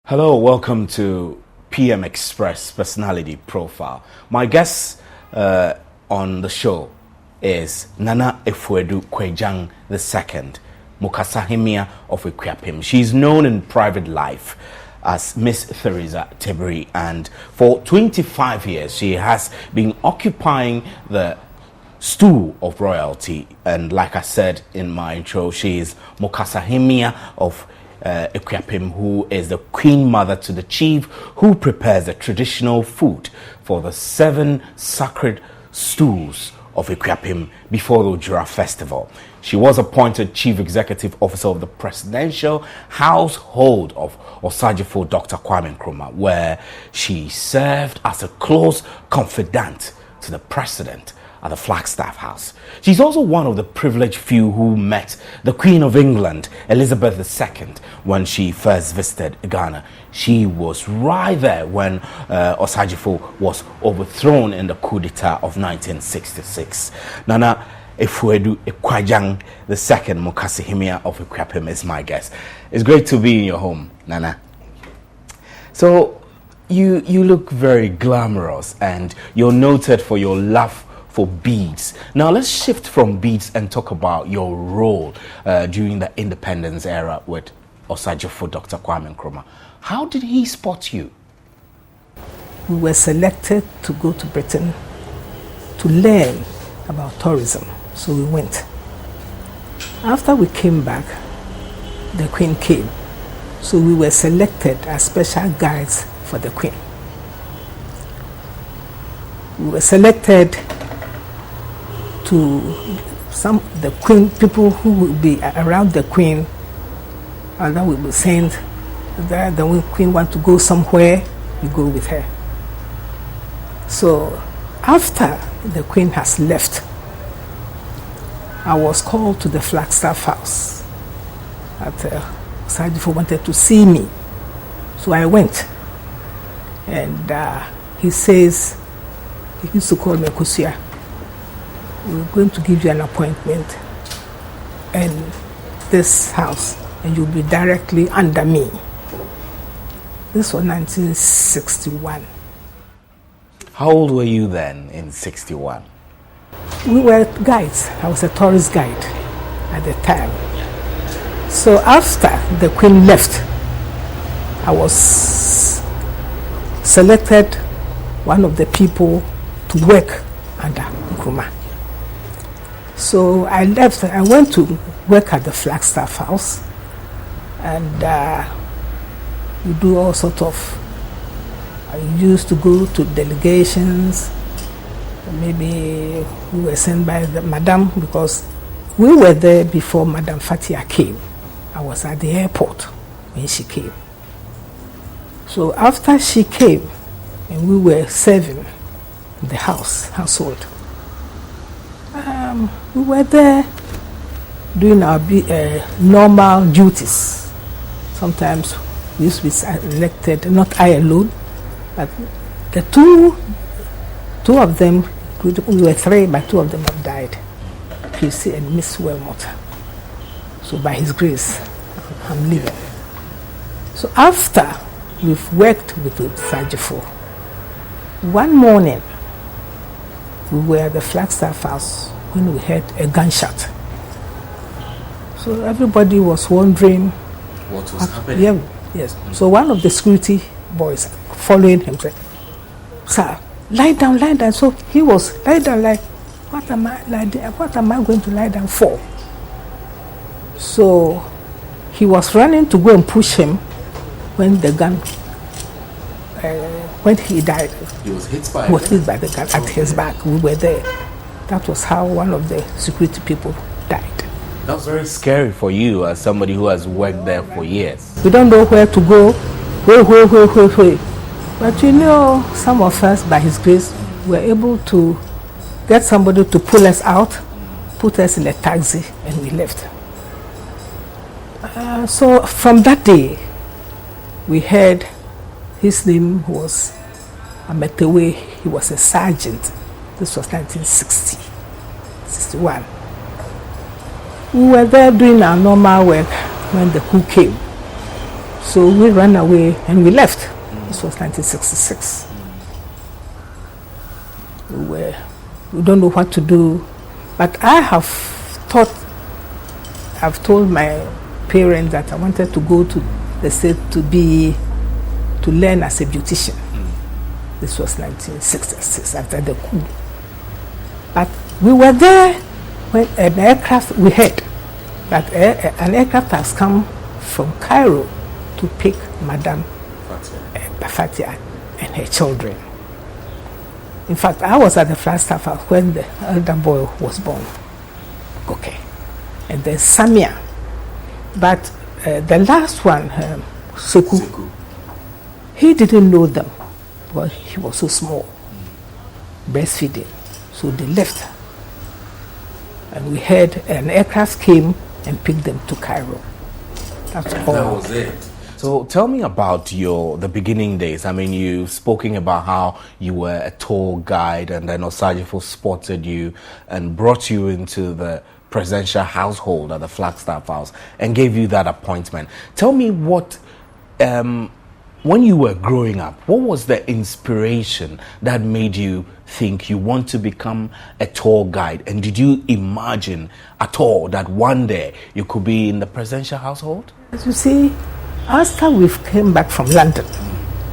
Hello, welcome to PM Express Personality Profile. My guest on the show is Nana Afuadu Kwagyan II, Mukasahemia of Equiapim. She's known in private life as Miss Theresa Teberi, and for 25 years she has been occupying the stool of royalty. And like I said in my intro, she is Mukasahemia of Equiapim, who is the queen mother to the chief who prepares the traditional food for the 7 sacred stools of Equiapim before the Ojura festival. She was appointed chief executive officer of the presidential household of Osajifo Dr. Kwagyan Nkrumah, where she served as a close confidant to the president at the Flagstaff House. She's also one of the privileged few who met the Queen of England, Elizabeth II, when she first visited Ghana. She was right there when Osajifo was overthrown in the coup d'etat of 1966. Nana Afuadu Kwagyan II, Mukasahemia of Equiapim, is my guest. It's great to be in your home, Nana. So you look very glamorous, and you're noted for your love for beads. Now let's shift from beads and talk about your role during the independence era with Osajifo Dr. Kwagyan Nkrumah. How did he spot you? We were selected to go to Britain to learn about tourism, so we went. After we came back, the Queen came, so we were selected as special guides for the Queen. We were selected to the Queen, people who will be around the Queen, and then we will send there. The Queen want to go somewhere, we go with her. So after the Queen has left, I was called to the Flagstaff House. Osajifo wanted to see me, so I went. And he says, he used to call me Kusia. We're going to give you an appointment in this house, and you'll be directly under me. This was 1961. How old were you then in 61? We were guides. I was a tourist guide at the time. So after the Queen left, I was selected one of the people to work under Nkrumah. So I left. I went to work at the Flagstaff House, and we do all sorts of. I used to go to delegations. Maybe we were sent by the Madam, because we were there before Madam Fathia came. I was at the airport when she came. So after she came, and we were serving the household. We were there doing our normal duties. Sometimes we used to be elected, not I alone, but the two of them, we were 3, but 2 of them have died, PC and Miss Wilmot. So by his grace, I'm living. So after we've worked with Osajifo, one morning we were at the Flagstaff House when we heard a gunshot. So everybody was wondering what was happening. Yeah, yes. So one of the security boys following him said, "Sir, lie down, lie down." So he was lie down, like, what am I going to lie down for? So he was running to go and push him when the gun, when he died. He was hit by the gun at his back. We were there. That was how one of the security people died. That was very scary for you as somebody who has worked there for years. We don't know where to go. Wait. But you know, some of us, by his grace, were able to get somebody to pull us out, put us in a taxi, and we left. So from that day, we heard his name was Ametewe. He was a sergeant. This was 1961. We were there doing our normal work when the coup came. So we ran away and we left. This was 1966. We don't know what to do, but I've told my parents that I wanted to go to the state to learn as a beautician. This was 1966 after the coup. But we were there when an aircraft, we heard that an aircraft has come from Cairo to pick Madame Fathia and her children. In fact, I was at the Flagstaff House when the elder boy was born. Okay. And then Samia. But the last one, Sekou, he didn't know them because he was so small, breastfeeding. So they left. And we heard an aircraft came and picked them to Cairo. That's all. That was it. So tell me about the beginning days. I mean, you've spoken about how you were a tour guide and then Osajifo spotted you and brought you into the presidential household at the Flagstaff House and gave you that appointment. Tell me what, when you were growing up, what was the inspiration that made you think you want to become a tour guide? And did you imagine at all that one day you could be in the presidential household? As you see, after we came back from London,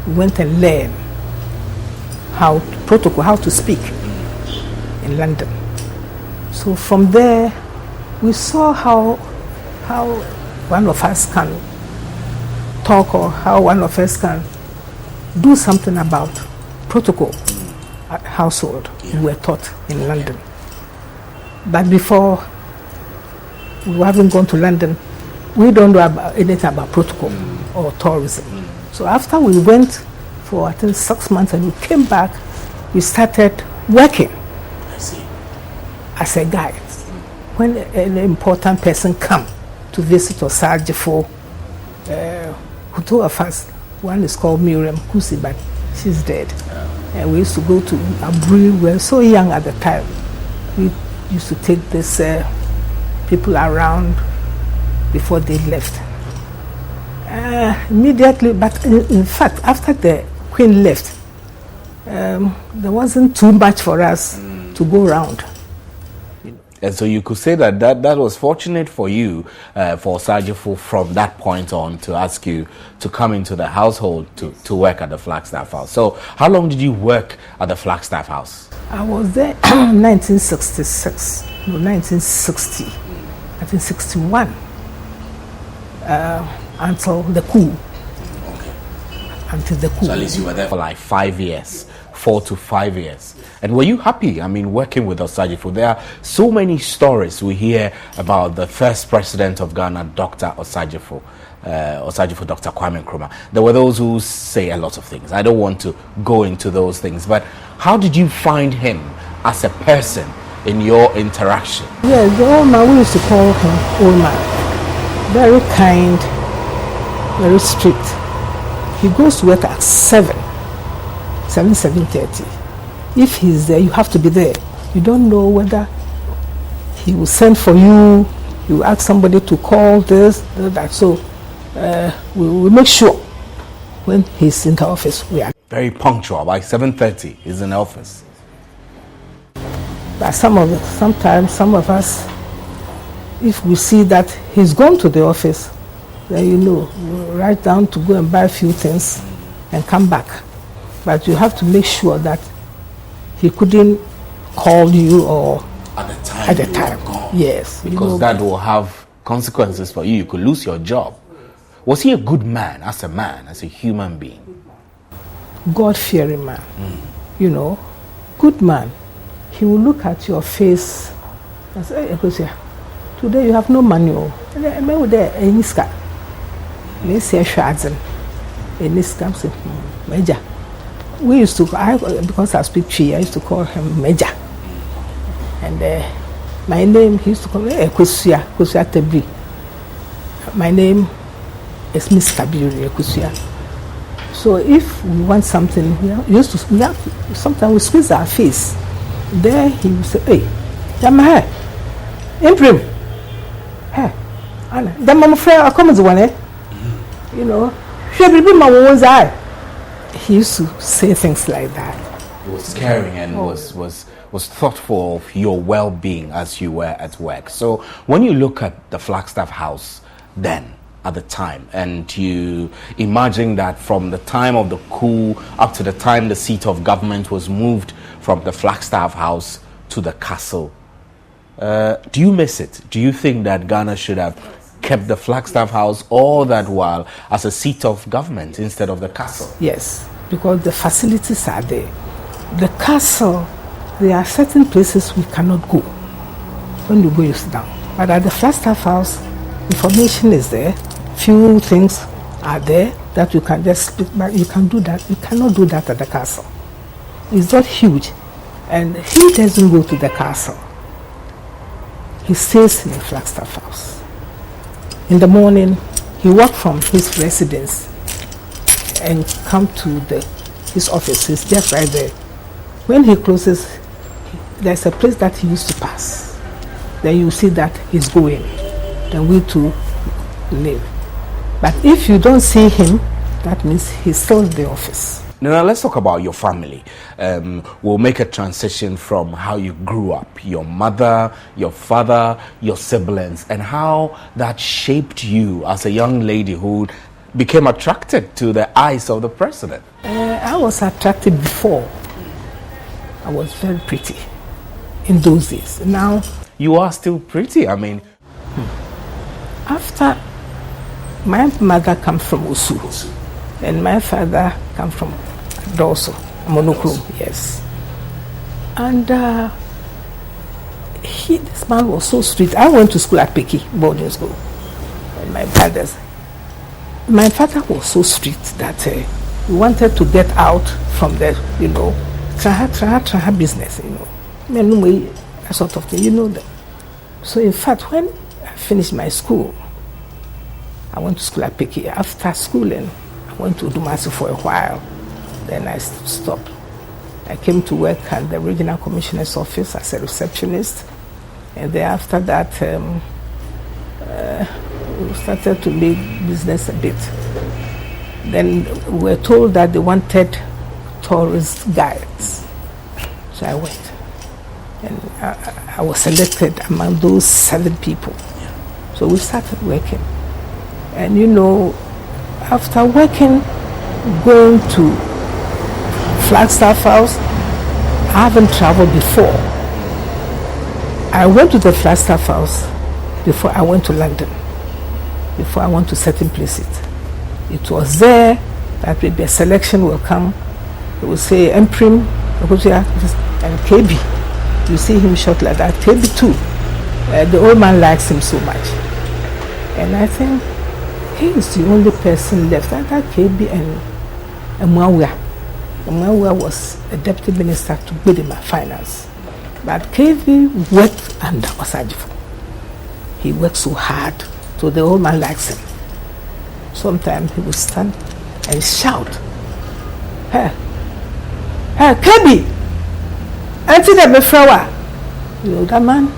we went and learned how to speak in London. So from there, we saw how one of us can talk or how one of us can do something about protocol at household. We were taught in London. But before we haven't gone to London, we don't know anything about protocol or tourism. So after we went for I think 6 months and we came back, we started working as a guide. When an important person come to visit Osajifo, two of us, one is called Miriam Kusi, but she's dead. And we used to go to Abri. We were so young at the time. We used to take these people around before they left. Immediately, but in fact, after the Queen left, there wasn't too much for us to go around. And so you could say that was fortunate for you, for Osajifo from that point on to ask you to come into the household to work at the Flagstaff House. So how long did you work at the Flagstaff House? I was there in 1966, no, 1960, I think 61, until the coup. Okay. Until the coup. So at least you were there for like 5 years, 4 to 5 years. And were you happy? I mean, working with Osajifo, there are so many stories we hear about the first president of Ghana, Dr. Osajifo, Dr. Kwagyan Nkrumah. There were those who say a lot of things. I don't want to go into those things, but how did you find him as a person in your interaction? Yeah, the old man, we used to call him old man. Very kind, very strict. He goes to work at 7:30. If he's there, you have to be there. You don't know whether he will send for you, you ask somebody to call this, that. So we make sure when he's in the office, we are very punctual. By 7:30, he's in the office. But sometimes some of us, if we see that he's gone to the office, then we write down to go and buy a few things and come back. But you have to make sure that he couldn't call you or at the time. Yes. Because that will have consequences for you. You could lose your job. Was he a good man, as a human being? God-fearing man. Good man. He will look at your face and say, hey, today you have no money. We used to, because I speak Chi, I used to call him Major. And my name, he used to call me Kwagyan Tebri. My name is Miss Kabiri Kwagyan. So if we want something, sometimes we squeeze our face. There he would say, hey, Jamaha, Imprim. Hey, Anna, the mama friend, I come as one, He used to say things like that. He was caring and was thoughtful of your well-being as you were at work. So when you look at the Flagstaff House then, at the time, and you imagine that from the time of the coup up to the time the seat of government was moved from the Flagstaff House to the castle, do you miss it? Do you think that Ghana should have kept the Flagstaff House all that while as a seat of government instead of the castle? Yes, because the facilities are there. The castle, there are certain places we cannot go. When you go, you sit down. But at the Flagstaff House, information is there. Few things are there that you can just speak, but you can do that. You cannot do that at the castle. It's not huge. And he doesn't go to the castle. He stays in the Flagstaff House. In the morning, he walks from his residence and come to his office. It's just right there. When he closes, there's a place that he used to pass. Then you see that he's going. Then we too leave. But if you don't see him, that means he's still in the office. Now let's talk about your family. We'll make a transition from how you grew up, your mother, your father, your siblings, and how that shaped you as a young lady who became attracted to the eyes of the president. I was attracted before. I was very pretty in those days. Now you are still pretty. I mean, after my mother comes from Osu, and my father comes from Dorso, Monokrum, yes. And this man was so strict. I went to school at Peki, boarding school. And my father was so strict that he wanted to get out from the, traha business, that sort of thing, that. So in fact, when I finished my school, I went to school at Peki. After schooling, I went to Dumasi for a while. Then I stopped. I came to work at the Regional Commissioner's office as a receptionist. And then after that, we started to make business a bit. Then we were told that they wanted tourist guides. So I went. And I was selected among those 7 people. So we started working. And after working, going to Flagstaff House, I haven't traveled before. I went to the Flagstaff House before I went to London, before I went to certain places. It was there that maybe a selection will come. They will say Mprim, and KB. You see him short like that. KB too. The old man likes him so much. And I think he is the only person left. That KB and Mwawia. Mwawia was a deputy minister to Bidima Finance. But KB worked under Osajifo. He worked so hard, so the old man likes him. Sometimes he would stand and shout, Hey, KB! Auntie the flower. That man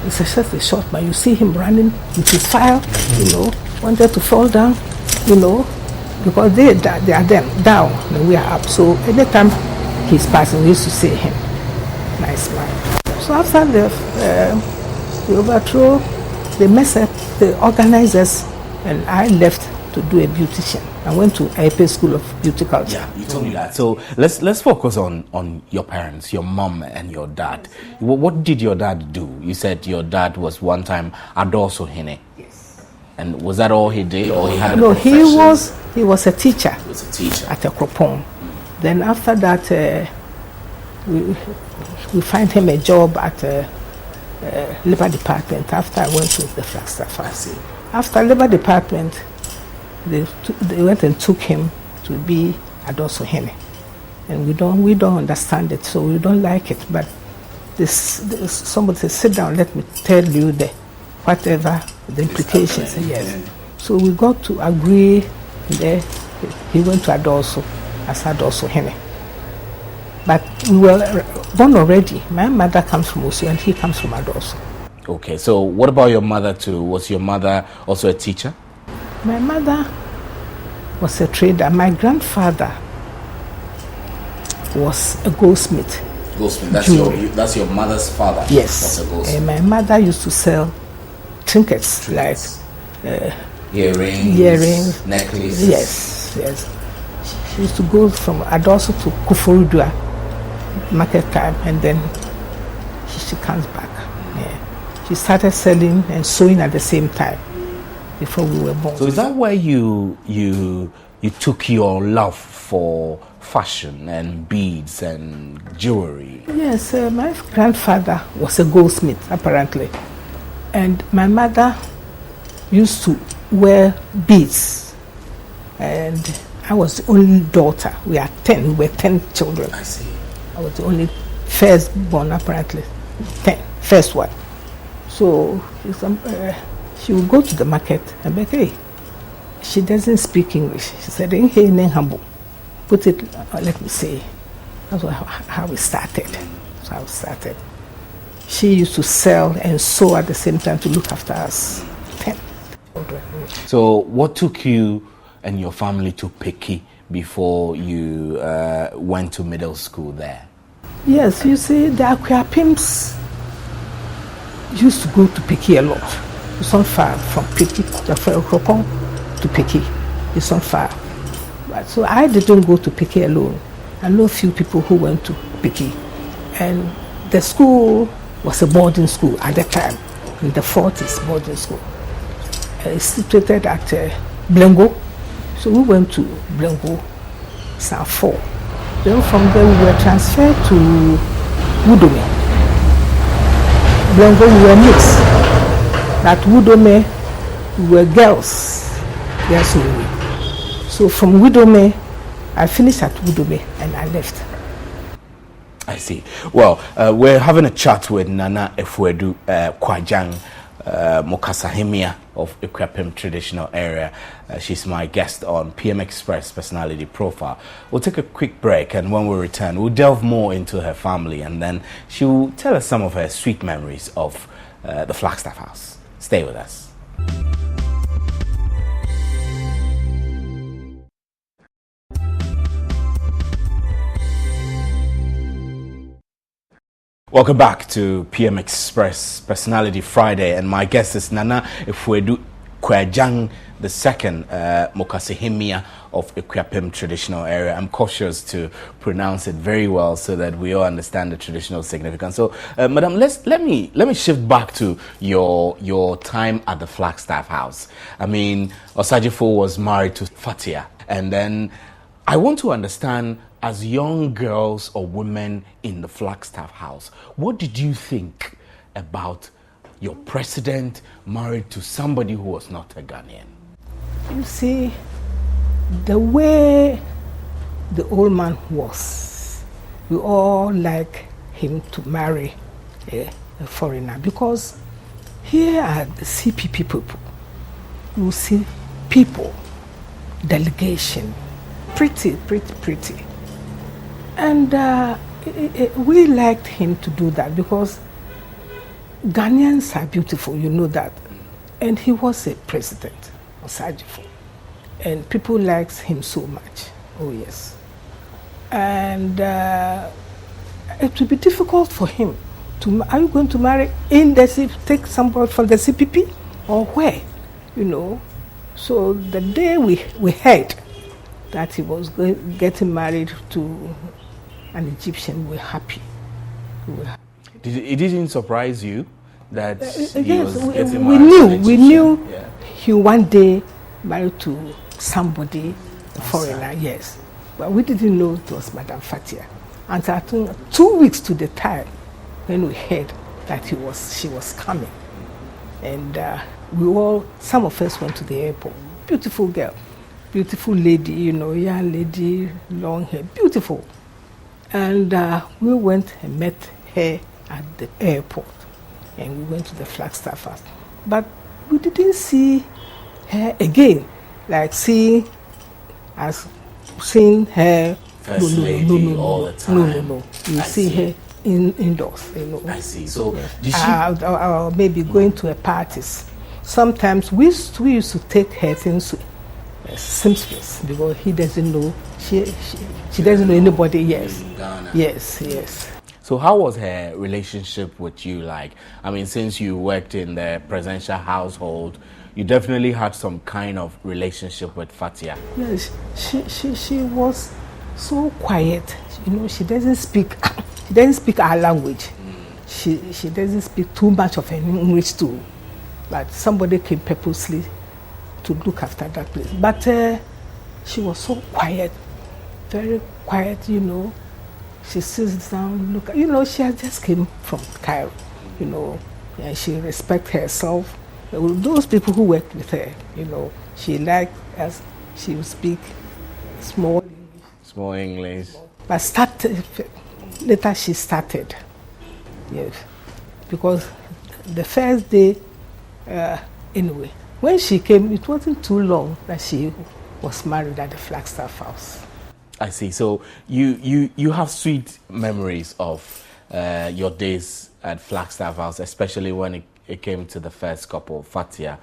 is just a short man. You see him running with his file, wanted to fall down, because they are them down and we are up. So anytime he's passing, we used to see him. Nice man. So after the overthrow, they messed up the organizers, and I left to do a beautician. I went to AP School of Beauty Culture. Yeah, you told me that. So let's focus on your parents, your mom and your dad. What did your dad do? You said your dad was one time Adoso Hene. Yes. And was that all he did, or he had? No, he was a teacher. He was a teacher at a Kropon. Then after that, we find him a job at Labour Department. After I went to the Flagstaff House. After Labour Department, they went and took him to be Adoso Hene. And we don't understand it, so we don't like it. But somebody said, sit down, let me tell you whatever the implications. Yes. So we got to agree there. He went to Adoso as Adoso Hene. But we were born already. My mother comes from Osu and he comes from Adoso. Okay, so what about your mother too? Was your mother also a teacher? My mother was a trader. My grandfather was a goldsmith. Goldsmith, that's your mother's father? Yes. Was a goldsmith. My mother used to sell trinkets. Like earrings, necklaces. Yes. She used to go from Adoso to Kuforudua market time, and then she comes back. Yeah. She started selling and sewing at the same time before we were born. So is that where you took your love for fashion and beads and jewelry? Yes, my grandfather was a goldsmith apparently, and my mother used to wear beads, and I was the only daughter. We were 10 children. I see. I was the only first born apparently, first one. So she would go to the market and be like, hey, she doesn't speak English. She said, hey, Nenhambo. Put it, let me say. That's how we started. That's how we started. She used to sell and sew at the same time to look after us. 10 children. So what took you and your family to Peki before you went to middle school there? Yes, you see, the Akwa used to go to Peki a lot. It's not far from Peki, to Peki. It's not far. But so I didn't go to Peki alone. I know a few people who went to Peki. And the school was a boarding school at that time, in the 40s, boarding school. It's situated at Blengo. So we went to Blengo, San 4. Then from there we were transferred to Wudome. Blengo we were mixed. At Wudome we were girls. Yes, only. So from Wudome, I finished at Wudome and I left. I see. Well, we're having a chat with Nana Afuadu Kwagyan Mokasahemia of Ekwapim traditional area. She's my guest on PM Express Personality Profile. We'll take a quick break, and when we return, we'll delve more into her family, and then she'll tell us some of her sweet memories of the Flagstaff House. Stay with us. Welcome back to PM Express Personality Friday, and my guest is Nana Afuadu Kwagyan II, Mokasahemia of Ekwapim traditional area. I'm cautious to pronounce it very well so that we all understand the traditional significance. So, Madam, let me shift back to your time at the Flagstaff House. I mean, Osajifo was married to Fathia, and then I want to understand, as young girls or women in the Flagstaff House, what did you think about your president married to somebody who was not a Ghanaian? You see, the way the old man was, we all like him to marry a foreigner, because here are the CPP people. You see people, delegation, pretty. And we liked him to do that because Ghanaians are beautiful, you know that. And he was a president, Osajifo. And people liked him so much. Oh, yes. And it would be difficult for him to, are you going to marry in the take somebody from the CPP or where? You know. So the day we heard that he was getting married to an Egyptian, we were happy. It didn't surprise you that he yes, was getting married to an Egyptian? We knew he one day married to somebody, a foreigner, yes. But we didn't know it was Madam Fathia. Until 2 weeks to the time when we heard that she was coming. And some of us went to the airport. Beautiful girl. Beautiful lady, you know, young lady, long hair, beautiful. And we went and met her at the airport. And we went to the Flagstaff House. But we didn't see her again, like seeing her First lady all the time. No. You see her indoors, you know. I see. So did she? Or maybe going to a parties. Sometimes we used to take her things seamstress, because he doesn't know, she doesn't know anybody. Yes, in Ghana. Yes. So how was her relationship with you like? I mean, since you worked in the presidential household, you definitely had some kind of relationship with Fathia. Yes, she was so quiet. She doesn't speak our language. She doesn't speak too much of English too. But somebody came purposely to look after that place. But she was so quiet, very quiet, She sits down, look, she had just came from Cairo, and she respects herself. Those people who worked with her, she liked us, she would speak small English. But later she started, yes, because the first day, anyway, when she came, it wasn't too long that she was married at the Flagstaff House. I see. So you have sweet memories of your days at Flagstaff House, especially when it came to the first couple, Fathia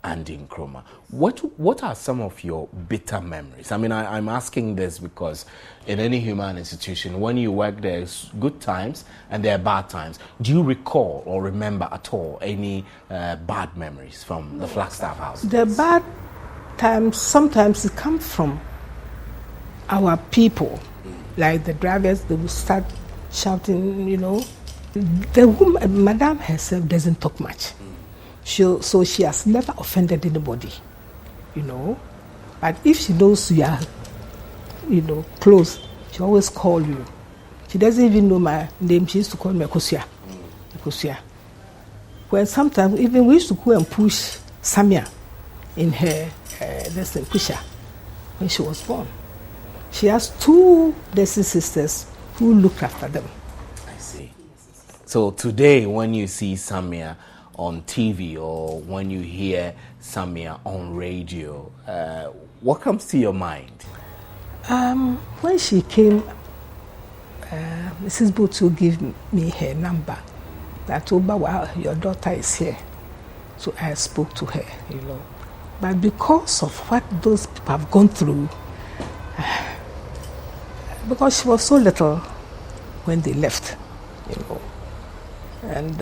and Nkrumah. What are some of your bitter memories? I mean, I'm asking this because in any human institution, when you work, there's good times and there are bad times. Do you recall or remember at all any bad memories from the Flagstaff House? The bad times, sometimes it comes from our people, like the drivers. They will start shouting, The woman, Madame herself, doesn't talk much. So she has never offended anybody, But if she knows you are, close, she always call you. She doesn't even know my name. She used to call me Kosia. When sometimes even we used to go and push Samia in her pusher when she was born. She has 2 Desi sisters who look after them. I see. So today, when you see Samia on TV or when you hear Samia on radio, what comes to your mind? When she came, Mrs. Botu gave me her number. That told her, well, your daughter is here. So I spoke to her, But because of what those people have gone through, because she was so little when they left, and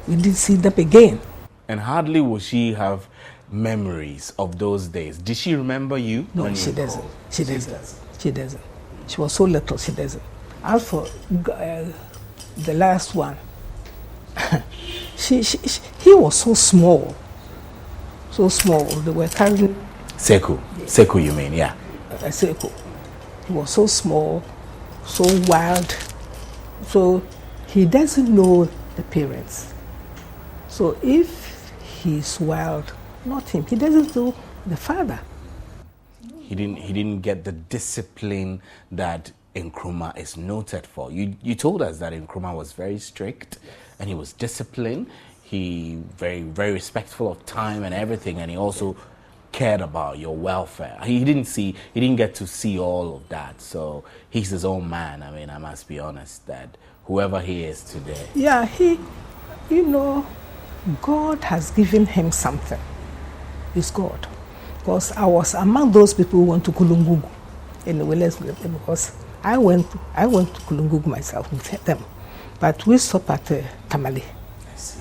we didn't see them again. And hardly will she have memories of those days. Did she remember you? No, she doesn't. She doesn't. She was so little, she doesn't. As for the last one, he was so small. They were carrying Sekou, you mean? Yeah. Sekou. He was so small, so wild. So he doesn't know the parents. So if he's wild, not him. He doesn't know the father. He didn't get the discipline that Nkrumah is noted for. You told us that Nkrumah was very strict and he was disciplined. He very, very respectful of time and everything, and he also cared about your welfare. He didn't get to see all of that. So he's his own man. I mean, I must be honest that whoever he is today. Yeah, God has given him something. It's God. Because I was among those people who went to Kulungugu. Anyway, because I went to Kulungugu myself with them. But we stopped at Tamale. I see.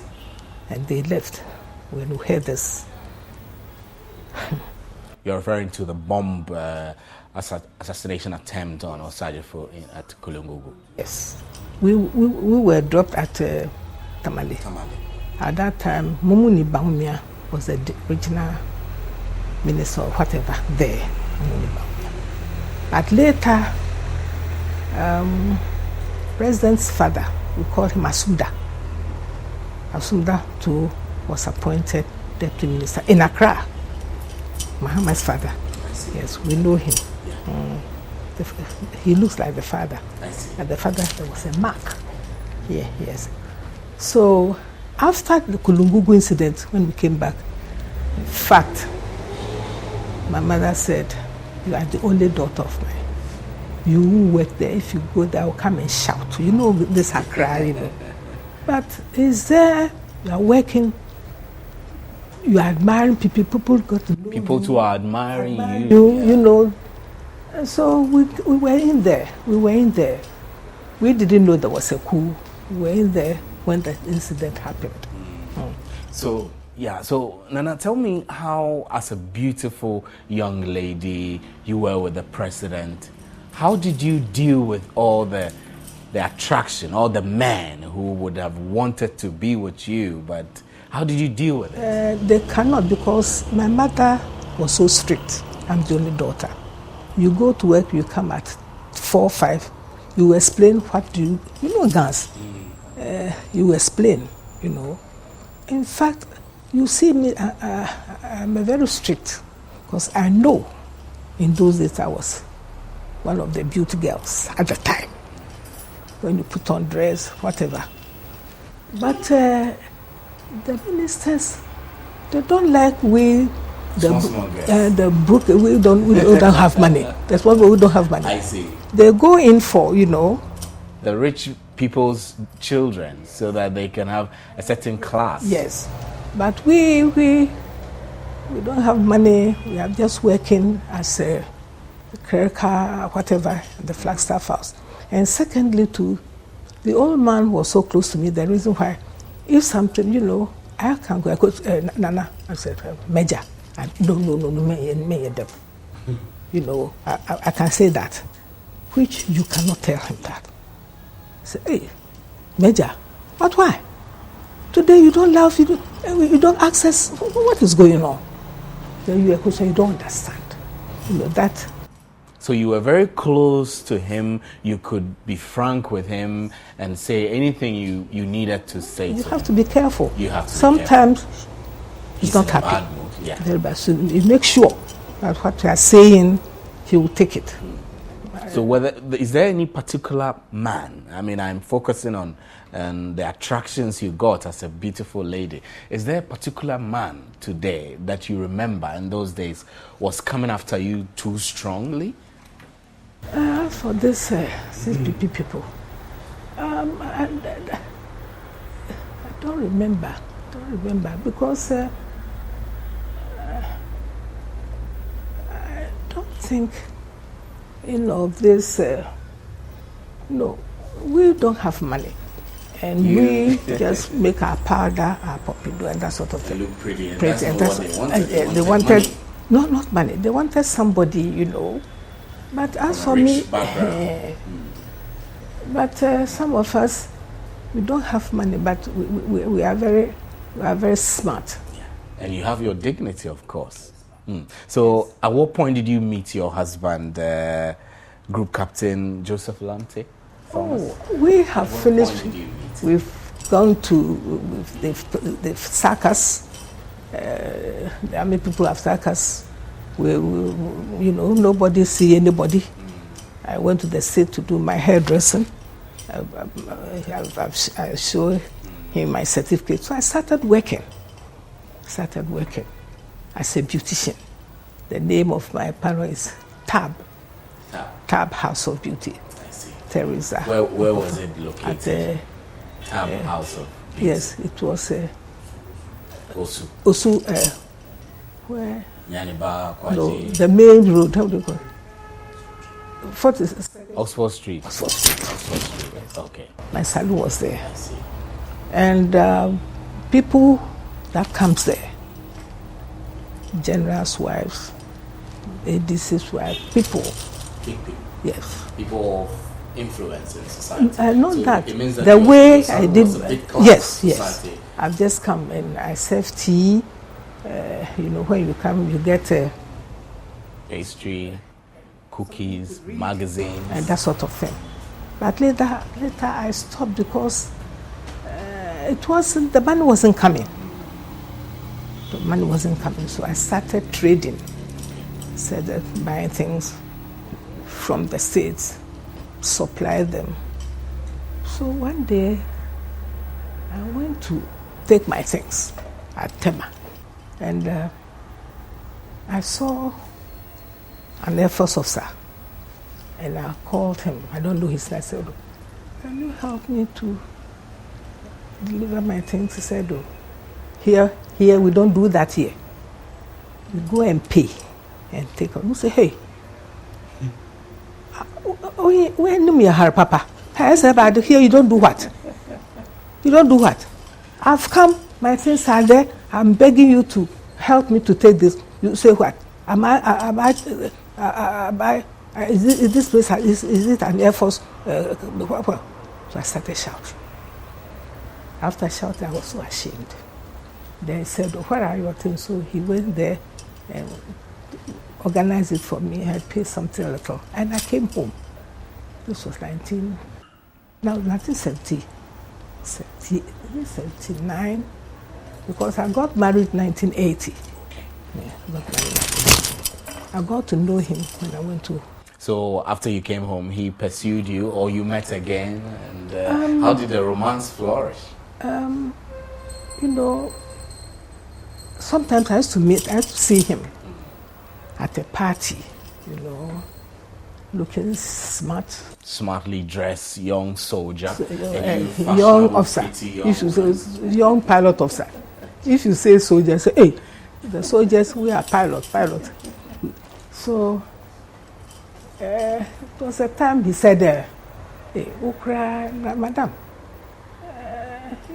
And they left when we heard this. You're referring to the bomb assassination attempt on Osajefo at Kulungugu? Yes. We were dropped at Tamale. At that time, Mumuni Baumia was the regional minister or whatever there. But later, President's father, we call him Asumda. Asumda too was appointed deputy minister in Accra. Muhammad's father. Yes, we know him. Yeah. He looks like the father. And the father, there was a mark. Yeah, yes. So after the Kulungugu incident, when we came back, in fact, my mother said, "You are the only daughter of mine. You who work there, if you go there, I'll come and shout." This Accra, But is there, you are working, you are admiring people got to know People you, too are admiring you. you know. And so we were in there. We didn't know there was a coup. We were in there when the incident happened. So Nana, tell me how, as a beautiful young lady, you were with the president. How did you deal with all the attraction, all the men who would have wanted to be with you, but how did you deal with it? They cannot, because my mother was so strict. I'm the only daughter. You go to work, you come at 4, 5. You explain what you know, guns. You explain, you know. In fact, you see me, I'm a very strict, because I know in those days I was one of the beauty girls at the time. When you put on dress, whatever. But the ministers, they don't like we don't have money. That's why we don't have money. I see. They go in for, you know, the rich people's children, so that they can have a certain class. Yes, but we don't have money. We are just working as a clerical, whatever, in the Flagstaff House. And secondly, too, the old man was so close to me. The reason why, if something, you know, I can go. I go, Nana, I said, Major. No, me. You know, I can say that, which you cannot tell him that. Say, hey, Major, but why? Today you don't laugh, you don't access. What is going on? Then you don't understand. You know that. So you were very close to him. You could be frank with him and say anything you needed to say. You have to be careful. You have to. Sometimes he's not happy. Bad mood. Yeah. Very bad. So you make sure that what you are saying, he will take it. So is there any particular man? I mean, I'm focusing on the attractions you got as a beautiful lady. Is there a particular man today that you remember in those days was coming after you too strongly? For this CPP people, I don't remember. Because I don't think, you know, this. No, we don't have money, and we just make our powder, our poppy, and that sort of thing. They look pretty, and that's not what they wanted. They wanted money. No, not money. They wanted somebody, you know. But as for me, some of us, we don't have money, but we are very smart. Yeah. And you have your dignity, of course. So, at what point did you meet your husband, Group Captain Joseph Lante? We have finished. We've gone to the circus. The army people have circus. We, you know, nobody see anybody. I went to the state to do my hairdressing. I showed him my certificate. So I started working as a beautician. The name of my parlor is Tab House of Beauty. I see. Teresa. Where was it located? At the Tab House of Beauty. Yes, it was Osu. Where? Nyaniba, Kwagyan. No, the main road. How do you call it? Oxford Street. Okay. My salon was there. I see. And people that comes there, generals' wives, ADC's wives, people. Big people. Yes. People of influence in society. I know so that. It means that the way I did. Yes. Society. I've just come and I serve tea. You know, when you come, you get pastry, cookies, magazines, and that sort of thing. But later I stopped because the money wasn't coming. The money wasn't coming, so I started trading. Started buying things from the States, supply them. So one day, I went to take my things at Tema, and I saw an Air Force officer, and I called him. I don't know his name. I said, "Can you help me to deliver my things?" He said, "Oh, here Here we don't do that here. We go and pay and take on. We say, hey, when me her papa? I said, but here you don't do what? You don't do what? I've come, my things are there. I'm begging you to help me to take this. You say what? Is this place, is it an Air Force? So I started shouting. After shouting, I was so ashamed. Then he said, where are your things? So he went there and organized it for me. I paid something a little. And I came home. This was 1970. 79, because I got married 1980. Yeah, I got to know him when I went to. So after you came home, he pursued you, or you met again, and how did the romance flourish? You know, sometimes I used to see him at a party, you know, looking smart. Smartly dressed young soldier, young officer. If you say young pilot officer, if you say soldier, say, hey, the soldiers, we are pilot. So it was a time he said, hey, Ukra, madam,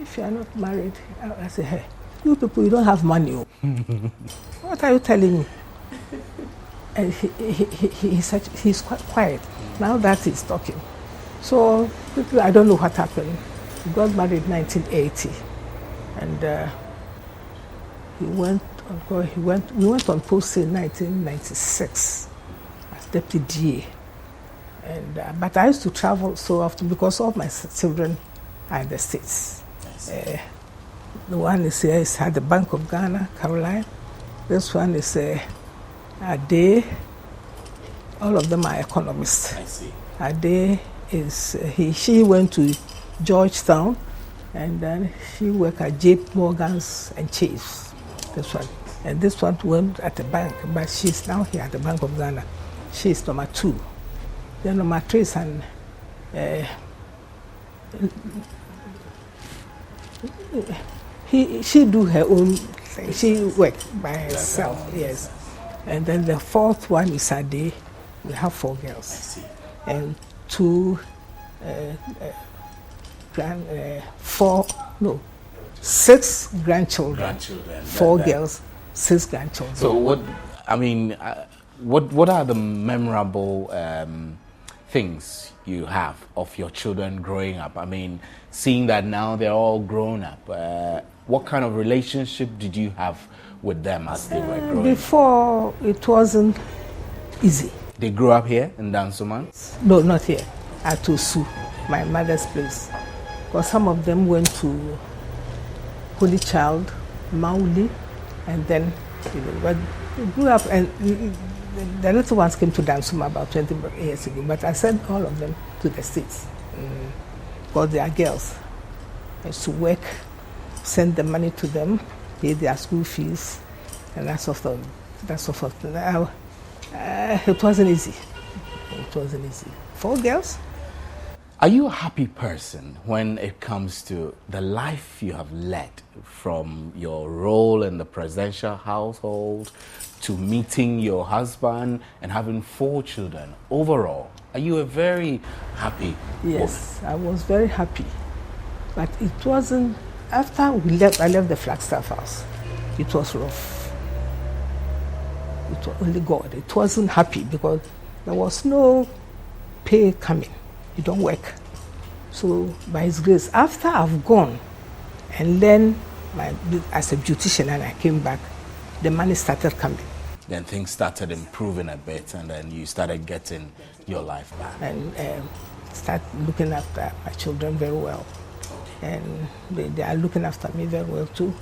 if you are not married, I said, hey, you people, you don't have money. What are you telling me? And he's quite quiet. Now that he's talking. So I don't know what happened. He got married in 1980. And we went on post in 1996 as deputy DA. And, but I used to travel so often because all my children are in the States. The one is here is at the Bank of Ghana, Caroline. This one is Ade. All of them are economists. I see. Ade is she went to Georgetown, and then she worked at J.P. Morgan's and Chase. This one, and this one went at the bank, but she's now here at the Bank of Ghana. She's number 2. Then number 3 is she do her own thing. She worked by herself. Yes. And then the 4th one is Ade. We have 4 girls. And 6 grandchildren. 4 girls, 6 grandchildren. So what are the memorable things you have of your children growing up? I mean, seeing that now they're all grown up, what kind of relationship did you have with them as they were growing? Before, it wasn't easy. They grew up here in Dansoman? No, not here. At Osu, my mother's place. Because some of them went to Holy Child, Mauli, and then, but they grew up, and the little ones came to Dansuma about 20 years ago. But I sent all of them to the States. Because they are girls. I used to work, send the money to them, pay their school fees, and that sort of thing. It wasn't easy. It wasn't easy. 4 girls. Are you a happy person when it comes to the life you have led, from your role in the presidential household to meeting your husband and having 4 children? Overall, are you a very happy Yes, woman? I was very happy. But it wasn't, after I left the Flagstaff house, it was rough. It was only God. It wasn't happy because there was no pay coming. You don't work. So by His grace, after I've gone and learned as a beautician and I came back, the money started coming. Then things started improving a bit, and then you started getting your life back. And start looking after my children very well. And they are looking after me very well too.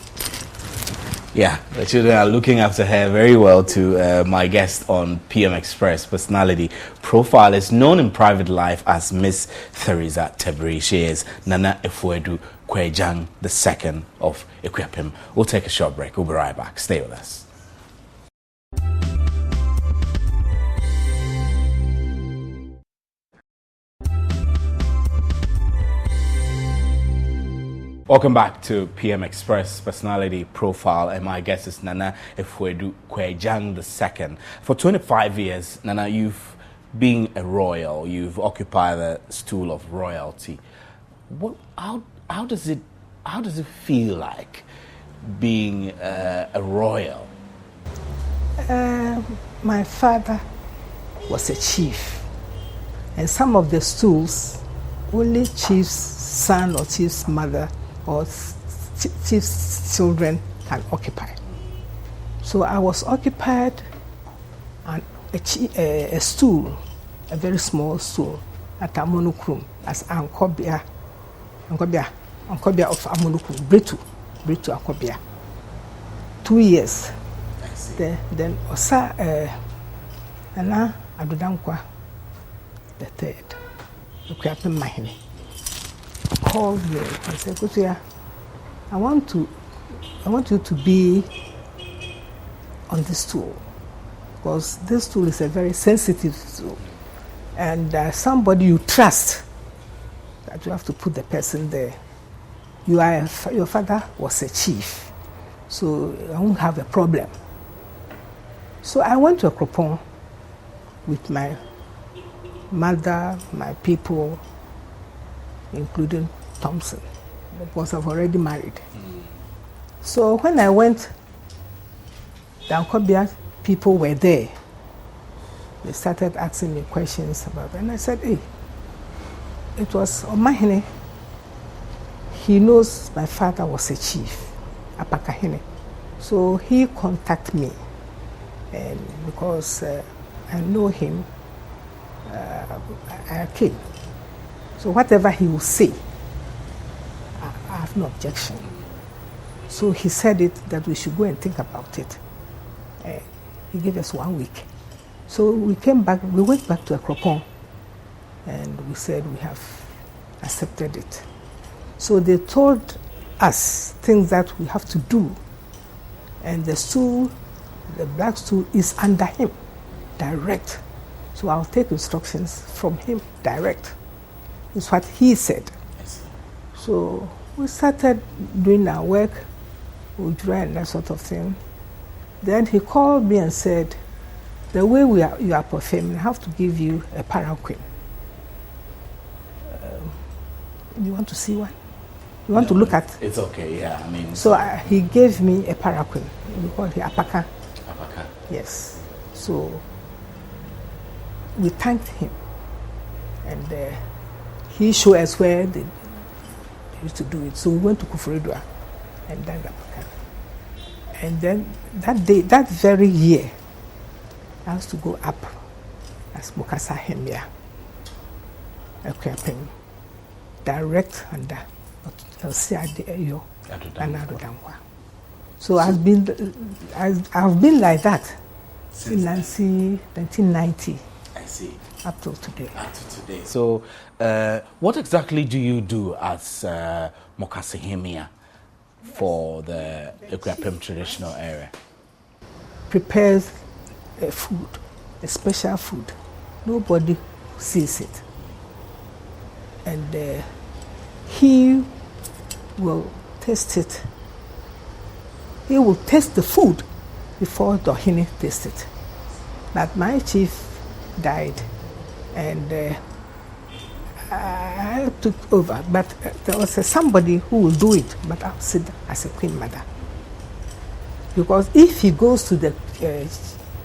Yeah, the children are looking after her very well too. My guest on PM Express Personality Profile is known in private life as Miss Theresa Tebri. She is Nana Afuadu Kwagyan II of Equiapim. We'll take a short break. We'll be right back. Stay with us. Welcome back to PM Express Personality Profile, and my guest is Nana Afuadu Kwagyan II. For 25 years, Nana, you've been a royal. You've occupied the stool of royalty. How does it feel like being a royal? My father was a chief, and some of the stools only chief's son or chief's mother or chief's children can occupy. So I was occupied a stool, a very small stool at Amonukrum as Ankobia of Amonukrum, Britu Ankobia. 2 years. Then Osa Nana Adudankwa the third, Ukyape Mahine, called me and said, Kutuya, I want you to be on this stool, because this stool is a very sensitive stool, and somebody you trust, that you have to put the person there. Your father was a chief, so I won't have a problem. So I went to Akropong with my mother, my people, including Thompson, because I've already married. So when I went, the Ankobia people were there. They started asking me questions about it, and I said, hey, it was Omahine. He knows my father was a chief, Apakahine. So he contacted me, and because I know him, I came. So whatever he will say, I have no objection. So he said it that we should go and think about it. He gave us 1 week. So we came back, we went back to Akropong, and we said we have accepted it. So they told us things that we have to do, and the stool, the black stool, is under him, direct. So I'll take instructions from him direct. It's what he said. So we started doing our work, Ujra and that sort of thing. Then he called me and said, the way you are performing, I have to give you a paraquin. You want to see one? You want to look at? It's okay, yeah. I mean. So he gave me a paraquin. We call it Apaka. Apaka. Yes. So we thanked him, and he showed us where they used to do it. So we went to Kufuridua and done Apaka. And then that day, that very year, I was to go up as Mukasa Hemia, Equiaping, direct under Elsiadeyo and Adudankwa. So I've been like that since 1990. I see. Up till today. So, what exactly do you do as Mokasehemia for the Equiapem traditional area? Prepares a food, a special food. Nobody sees it. And he will taste it. He will taste the food before Dohine tastes it. But my chief died, and I took over. But there was somebody who will do it, but I'll sit as a queen mother. Because if he goes to the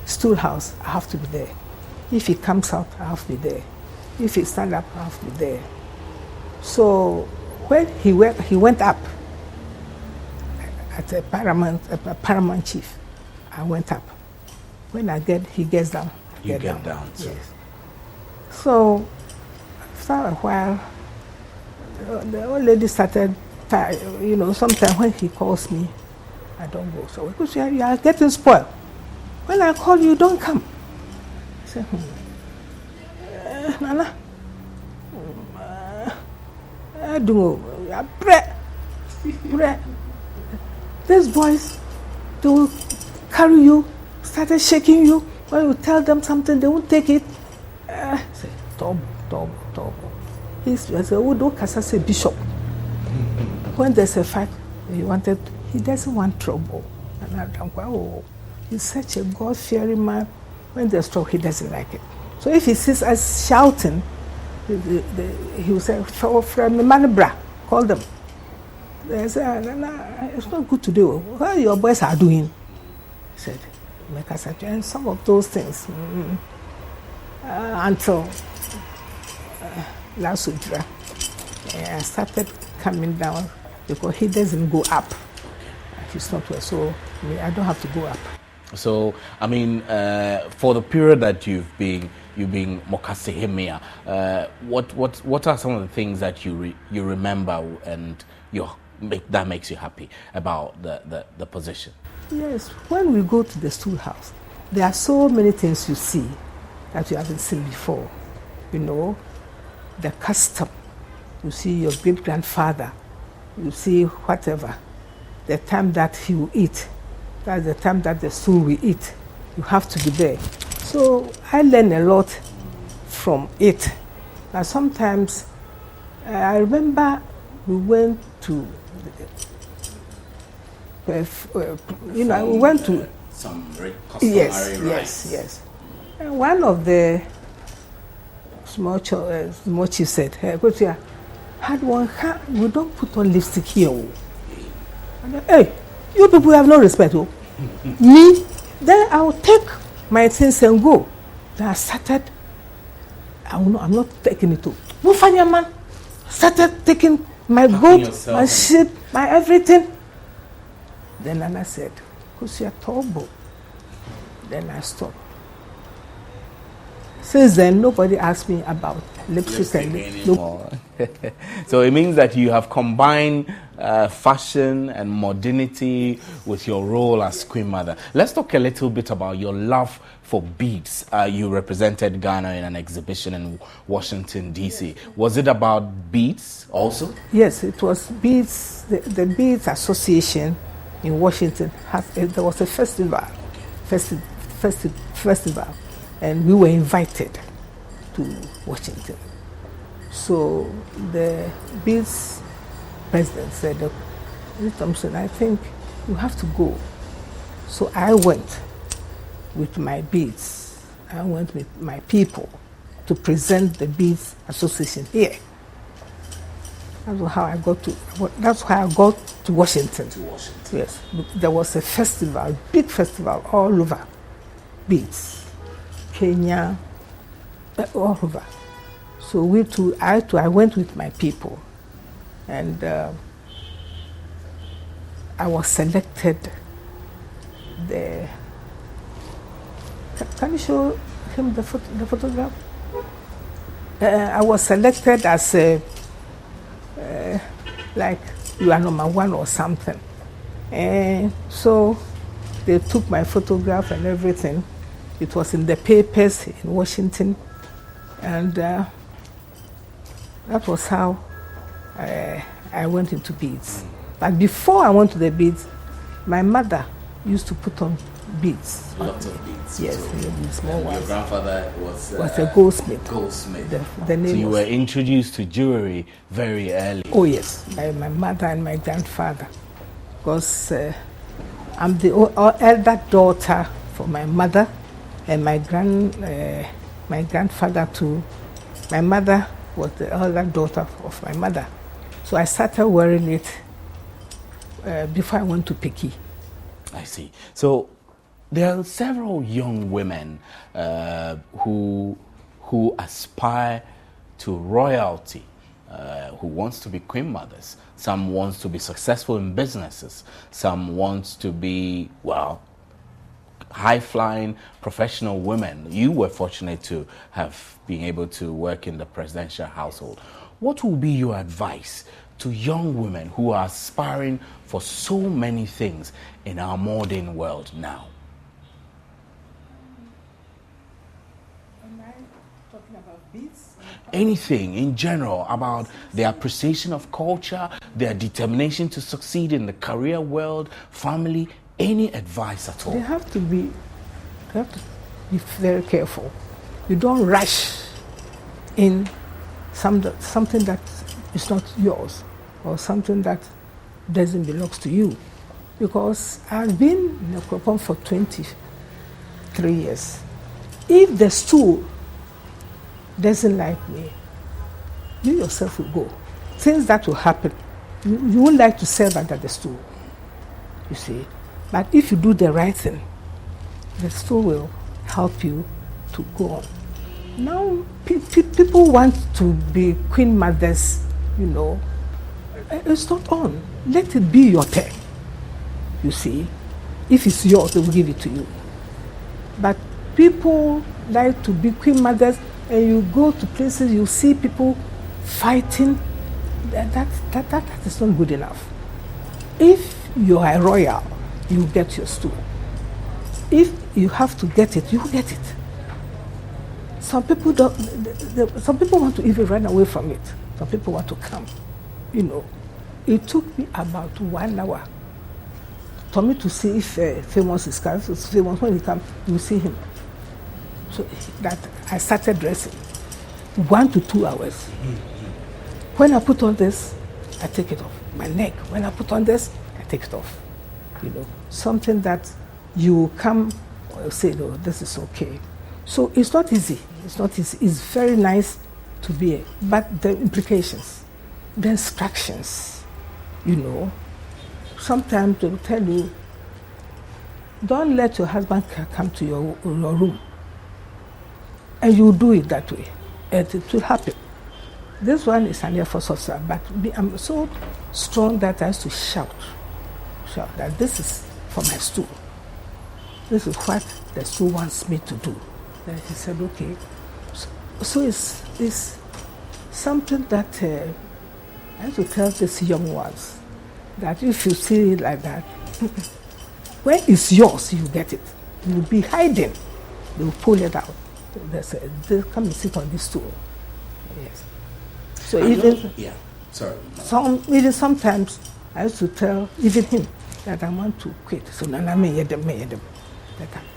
stool house, I have to be there. If he comes out, I have to be there. If he stand up, I have to be there. So when he went up at a paramount chief, I went up. When he gets down, you get down. Yes. So after a while, the old lady started, sometimes when he calls me, I don't go. So because you are getting spoiled. When I call you, don't come. I say, Nana, I don't know. Pray. These boys, they will carry you, started shaking you. When you tell them something, they won't take it. Say, Tobo. He's a Udo Kasase bishop. when there's a fight, he doesn't want trouble. And I don't go, oh, he's such a God-fearing man. When there's trouble, he doesn't like it. So if he sees us shouting, he will say, from the manibra, call them. They say, no, it's not good to do. What your boys are doing? He said, make us and some of those things. Until last week, I started coming down because he doesn't go up. He's not well, so I don't have to go up. So, I mean, for the period that you've been Mokasehemia, what are some of the things that you remember and that makes you happy about the position? Yes, when we go to the schoolhouse, there are so many things you see that you haven't seen before. You know, the custom. You see your great-grandfather. You see whatever. The time that he will eat. That's the time that the stool will eat. You have to be there. So I learn a lot from it. Now sometimes, I remember we went to, we went to some customary rice. Yes. And one of the small chief said, "Hey, we don't put on lipstick here." And hey, you people have no respect. Oh. Me, then I will take my things and go. Then I started. I'm not taking it. Mufanya man started taking my goat, my sheep, my everything. Then Nana said, "Because you're tall." Then I stopped. Since then, nobody asked me about lipstick anymore. So it means that you have combined fashion and modernity with your role as Queen Mother. Let's talk a little bit about your love for beads. You represented Ghana in an exhibition in Washington, D.C. Was it about beads also? Yes, it was beads. The Beads Association in Washington, there was a festival, and we were invited to Washington. So the Beads president said, "Mr. Thompson, I think you have to go." So I went with my beads. I went with my people to present the Beads Association here. That's how I got to Washington. Yes, there was a festival, big festival all over. Beads, Kenya, all over. So I went with my people, and I was selected. Can you show him the photograph? I was selected as like you are number one or something, and so they took my photograph and everything. It was in the papers in Washington, and that was how I went into beads. But before I went to the beads, my mother used to put on beads. Lots of beads. Yes, small ones. Your grandfather was a goldsmith. The name so you were introduced to jewelry very early. Oh yes, by my mother and my grandfather, because I'm the elder daughter for my mother, and my grandfather too. My mother was the elder daughter of my mother, so I started wearing it before I went to Piki. I see. So there are several young women who aspire to royalty, who wants to be queen mothers. Some wants to be successful in businesses. Some wants to be, well, high-flying professional women. You were fortunate to have been able to work in the presidential household. What will be your advice to young women who are aspiring for so many things in our modern world now? Am I talking about beads? Anything in general about their appreciation of culture, their determination to succeed in the career world, family, any advice at all? They have to be very careful. You don't rush in something that is not yours, or something that doesn't belong to you. Because I've been in the Kropon for 23 years. If the stool doesn't like me, you yourself will go. Things that will happen. You won't like to serve under the stool, you see. But if you do the right thing, the stool will help you to go on. Now, people want to be queen mothers, you know. It's not on. Let it be your turn, you see. If it's yours, they will give it to you. But people like to be queen mothers, and you go to places, you see people fighting. That is not good enough. If you are a royal, you get your stool. If you have to get it, you get it. Some people don't. Some people want to even run away from it. Some people want to come. You know, it took me about 1 hour for me to see if Famous is coming. Famous, when he comes, you see him. So that I started dressing 1 to 2 hours. When I put on this, I take it off. My neck. When I put on this, I take it off. You know, something that you come say, no, this is okay. So it's not easy. It's not easy. It's very nice to be, but the implications, the instructions, you know, sometimes they will tell you, don't let your husband come to your room. And you do it that way. And it will happen. This one is an Air Force officer, but I'm so strong that I have to shout that this is for my stool. This is what the stool wants me to do. Then he said, okay. So it's something that I have to tell these young ones, that if you see it like that, when it's yours, you get it. You'll be hiding. They will pull it out. They come and sit on this stool. Yes. So even sometimes I used to tell even him that I want to quit. So that I'm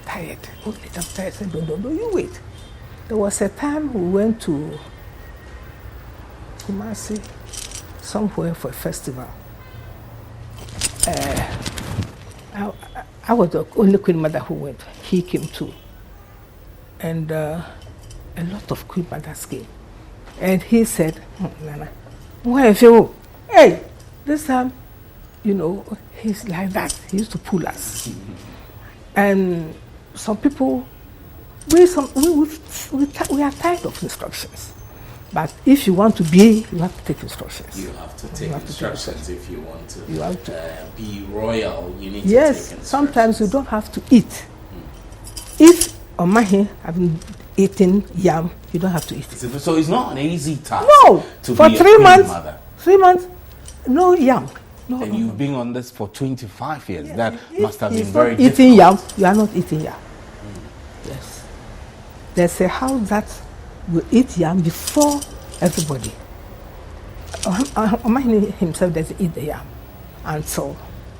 tired. Oh, I'm tired. I said, no, you wait. There was a time we went to Kumasi, somewhere for a festival. I was the only queen mother who went. He came too. And a lot of queen mothers came. And he said, Nana, why have you? Hey, this time, you know, he's like that. He used to pull us. And some people, we are tired of instructions. But if you want to be, you have to take instructions. You have to take instructions if you want to, be royal. You need to take instructions. Sometimes you don't have to eat. If on my hand, I've been eating yam, you don't have to eat it. So it's not an easy task. No, to for be 3 months. Mother. 3 months, no yam. No, and you've been on this for 25 years. Yes. That must have been If very eating difficult. yam, you are not eating yam. Yes. There's a house that will eat yam before everybody. Omani himself doesn't eat the yam. And so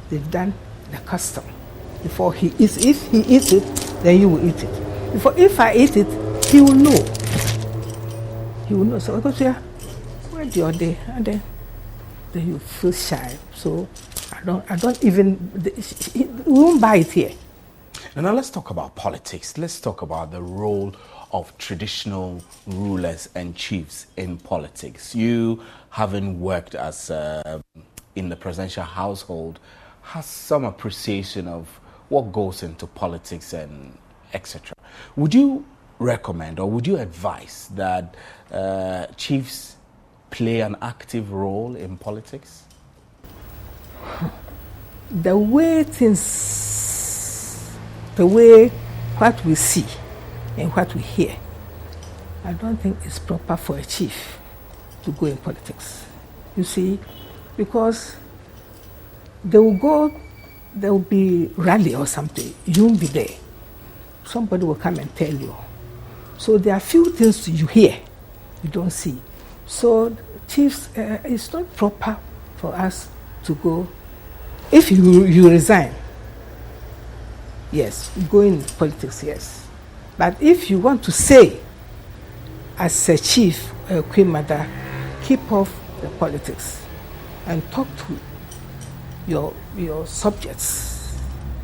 they've done the custom. Before he eats, if he eats it, then you will eat it. If I eat it, he will know. He will know. So I go to here, where's your day? And then you feel shy. So I don't even, we won't buy it here. And now let's talk about politics. Let's talk about the role of traditional rulers and chiefs in politics. You, having worked as in the presidential household, has some appreciation of what goes into politics and etc. Would you recommend or would you advise that chiefs play an active role in politics? The way what we see and what we hear, I don't think it's proper for a chief to go in politics. You see, because they will be rally or something, you won't be there. Somebody will come and tell you. So there are few things you hear, you don't see. So chiefs, it's not proper for us to go. If you resign, yes, go in politics, yes. But if you want to say, as a chief, a queen mother, keep off the politics and talk to your subjects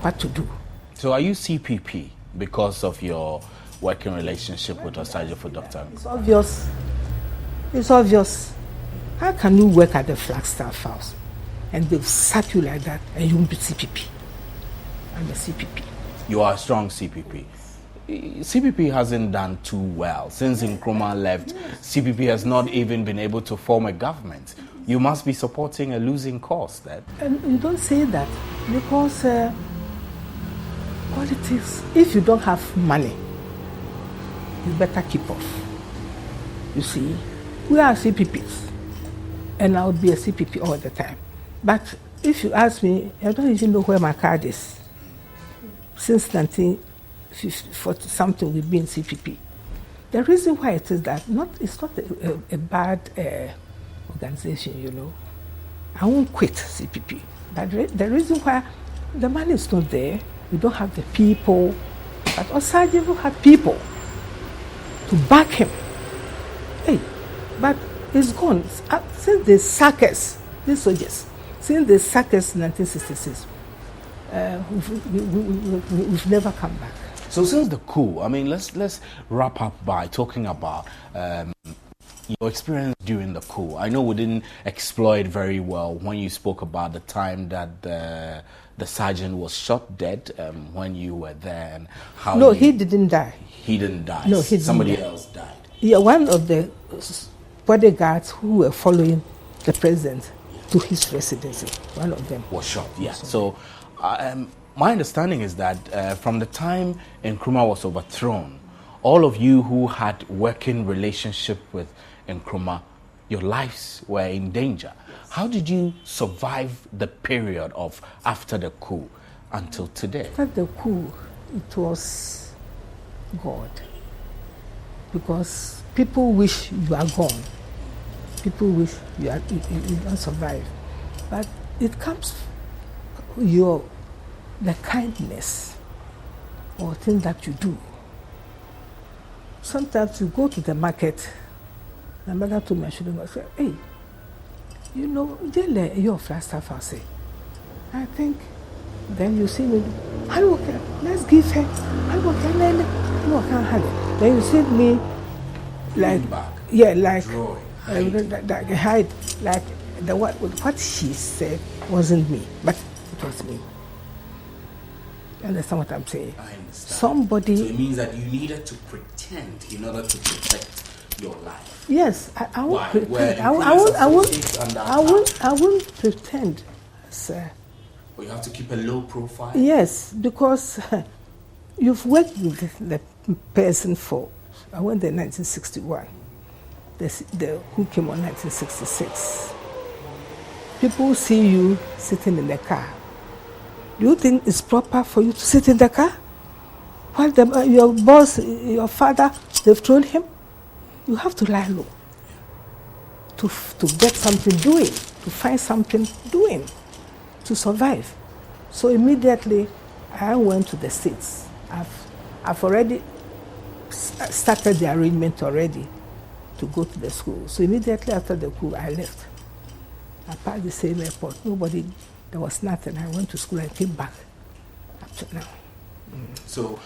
what to do. So are you CPP because of your working relationship with Osagyefo for Dr. It's obvious. It's obvious. How can you work at the Flagstaff House and they've sacked you like that and you won't be CPP? I'm a CPP. You are a strong CPP. CPP hasn't done too well. Since Nkrumah left, CPP has not even been able to form a government. You must be supporting a losing cause then. And you don't say that because politics, if you don't have money, you better keep off. You see, we are CPPs, and I'll be a CPP all the time. But if you ask me, I don't even know where my card is. Since 1940 something, we've been CPP. The reason why it is that it's not a bad organization, you know. I won't quit CPP. But the reason why the money is not there, we don't have the people. But Osagyefo had people to back him. Hey, but it's gone. Since the sackers, these soldiers, since the sackers in 1966, we've never come back. So since the coup, I mean, let's wrap up by talking about your experience during the coup. I know we didn't explore it very well when you spoke about the time that the sergeant was shot dead when you were there and how. No, he didn't die. He didn't die. No, he didn't. Somebody else died. Yeah, one of the bodyguards who were following the president to his residency, one of them was shot. Yeah. So my understanding is that from the time Nkrumah was overthrown, all of you who had working relationship with Nkrumah, your lives were in danger. How did you survive the period of after the coup until today? After the coup, it was God. Because people wish you are gone. People wish you don't survive. But it comes the kindness or thing that you do. Sometimes you go to the market, my mother told me I shouldn't go. I said, hey, you know, you're Flagstaff House. I think then you see me, let's give her, then you see me like, yeah, like, hide, like what she said wasn't me, but it was me. You understand what I'm saying? I understand. Somebody. So it means that you needed to pretend in order to protect your life. Yes, I won't pretend. I won't pretend, sir. But you have to keep a low profile. Yes, because you've worked with the person for. I went there in 1961. The who came on 1966. People see you sitting in the car. Do you think it's proper for you to sit in the car? While your boss, your father, they've thrown him? You have to lie low to get something doing, to find something doing, to survive. So immediately, I went to the States. I've already started the arrangement already to go to the school. So immediately after the coup, I left. I passed the same airport. There was nothing. I went to school and came back up to now. So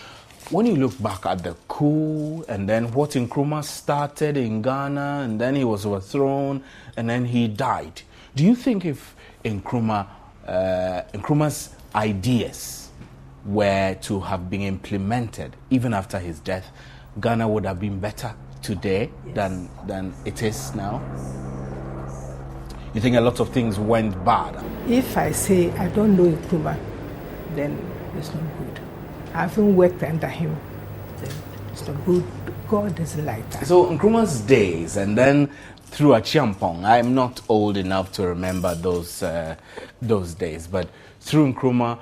when you look back at the coup and then what Nkrumah started in Ghana and then he was overthrown and then he died, do you think if Nkrumah's ideas were to have been implemented even after his death, Ghana would have been better today than it is now? You think a lot of things went bad? If I say I don't know Nkrumah, then it's not good. I haven't worked under him, then it's not good. God doesn't like that. So Nkrumah's days, and then through Achiampong, I'm not old enough to remember those days, but through Nkrumah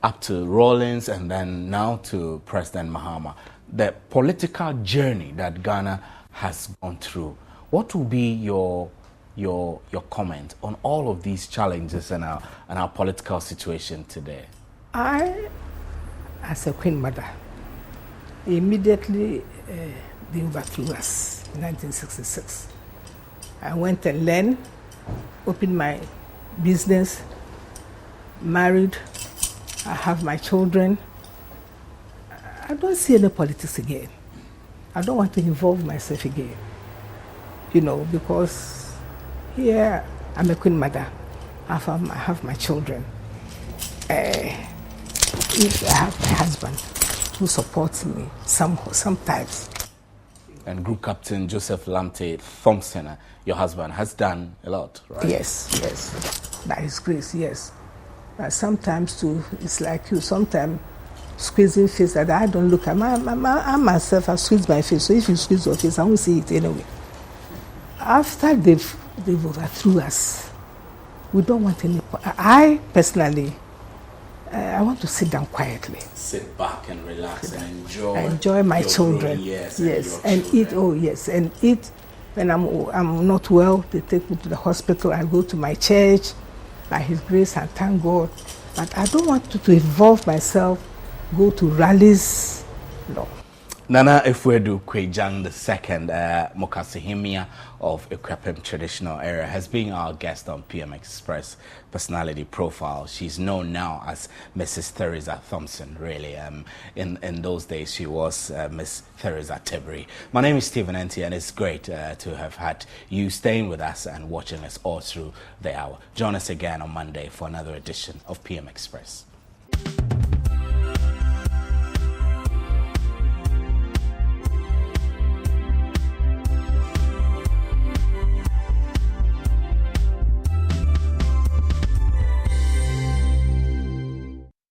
up to Rawlings and then now to President Mahama, the political journey that Ghana has gone through, what will be your comment on all of these challenges and our political situation today? I, as a queen mother, immediately they overthrew us in 1966. I went and learned, opened my business, married. I have my children. I don't see any politics again. I don't want to involve myself again. Because here I'm a queen mother. I have my children. If I have my husband who supports me sometimes. And Group Captain Joseph Lamte Thompson, your husband, has done a lot, right? Yes. By his grace, yes. But sometimes too, it's like you, sometimes squeezing face that I don't look at. I myself, I squeeze my face. So if you squeeze your face, I won't see it anyway. After they've overthrew us, we don't want any. I personally, I want to sit down quietly. Sit back and relax and enjoy my children. Yes, and eat. Oh yes, and eat. When I'm not well, they take me to the hospital. I go to my church, by His grace, and thank God. But I don't want to involve myself, go to rallies. No. Nana Afuadu Kwagyan II, Mokasihimia of Ekwapem traditional area, has been our guest on PM Express Personality Profile. She's known now as Mrs. Theresa Thompson, really. In those days, she was Miss Theresa Tiberi. My name is Stephen Enti, and it's great to have had you staying with us and watching us all through the hour. Join us again on Monday for another edition of PM Express.